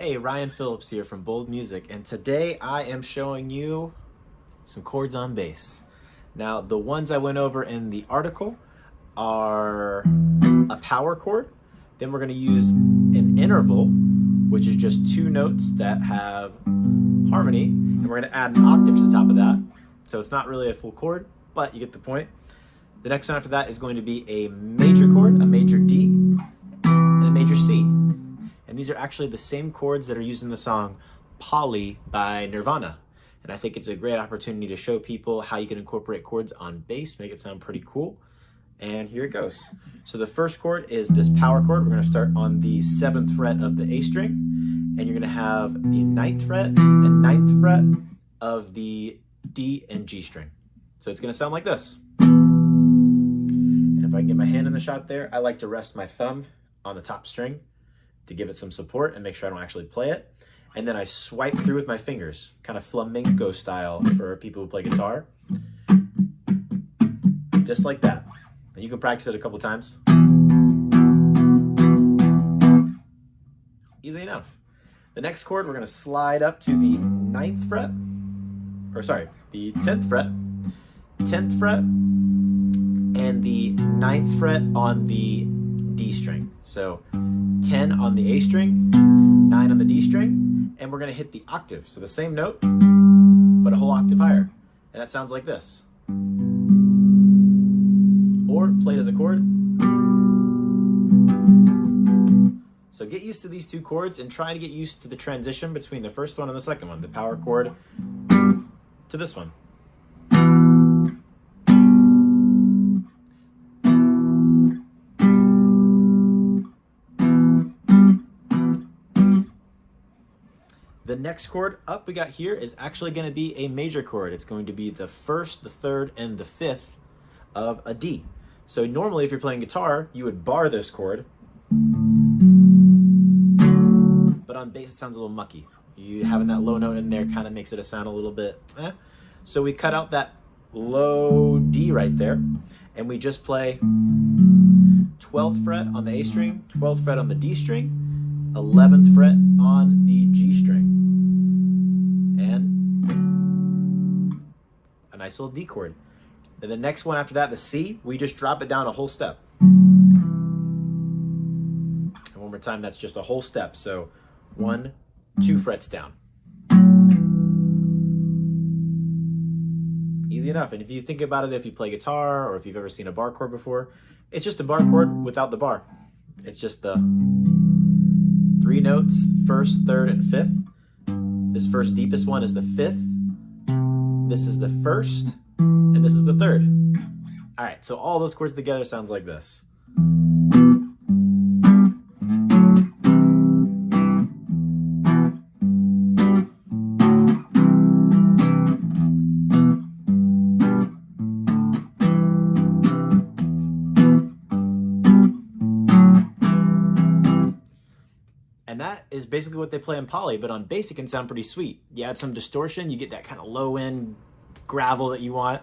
Hey, Ryan Phillips here from Bold Music, and today I am showing you some chords on bass. Now, the ones I went over in the article are a power chord, then we're going to use an interval, which is just two notes that have harmony, and we're going to add an octave to the top of that. So it's not really a full chord, but you get the point. The next one after that is going to be a major chord, a major D, and a major C. And these are actually the same chords that are used in the song Polly by Nirvana. And I think it's a great opportunity to show people how you can incorporate chords on bass, make it sound pretty cool. And here it goes. So the first chord is this power chord. We're going to start on the 7th fret of the A string, and you're going to have the 9th fret and 9th fret of the D and G string. So it's going to sound like this. And if I can get my hand in the shot there, I like to rest my thumb on the top string to give it some support and make sure I don't actually play it. And then I swipe through with my fingers, kind of flamenco style for people who play guitar. Just like that. And you can practice it a couple times. Easy enough. The next chord, we're going to slide up to the 9th fret, the 10th fret, 10th fret, and the 9th fret on the D string. So 10 on the A string, 9 on the D string, and we're going to hit the octave. So the same note, but a whole octave higher. And that sounds like this. Or played as a chord. So get used to these two chords and try to get used to the transition between the first one and the second one, the power chord to this one. The next chord up we got here is actually going to be a major chord. It's going to be the 1st, the 3rd, and the 5th of a D. So normally if you're playing guitar, you would bar this chord, but on bass it sounds a little mucky. You having that low note in there kind of makes it sound a little bit eh. So we cut out that low D right there, and we just play 12th fret on the A string, 12th fret on the D string, 11th fret on the G string, and a nice little D chord. And the next one after that, the C, we just drop it down a whole step. And one more time, that's just a whole step. So 1, 2 frets down. Easy enough. And if you think about it, if you play guitar or if you've ever seen a bar chord before, it's just a bar chord without the bar. It's just the 3 notes, 1st, 3rd, and 5th. This first deepest one is the 5th. This is the 1st, and this is the 3rd. All right, so all those chords together sounds like this. And that is basically what they play in Polly, but on bass it can sound pretty sweet. You add some distortion, you get that kind of low end gravel that you want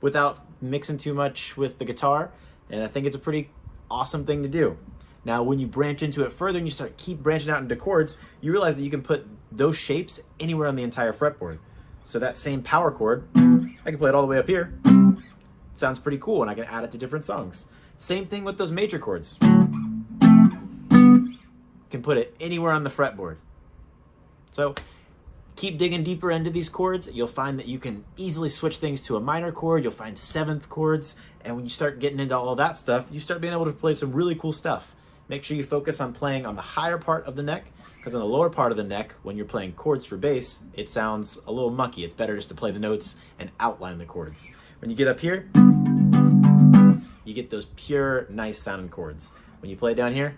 without mixing too much with the guitar, and I think it's a pretty awesome thing to do. Now when you branch into it further and you keep branching out into chords, you realize that you can put those shapes anywhere on the entire fretboard. So that same power chord, I can play it all the way up here. It sounds pretty cool, and I can add it to different songs. Same thing with those major chords. Can put it anywhere on the fretboard. So keep digging deeper into these chords. You'll find that you can easily switch things to a minor chord. You'll find 7th chords, and when you start getting into all that stuff, you start being able to play some really cool stuff. Make sure you focus on playing on the higher part of the neck, because on the lower part of the neck, when you're playing chords for bass, it sounds a little mucky. It's better just to play the notes and outline the chords. When you get up here, you get those pure, nice sounding chords. When you play down here,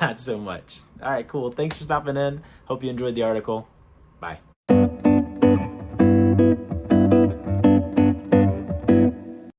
not so much. All right, cool. Thanks for stopping in. Hope you enjoyed the article. Bye.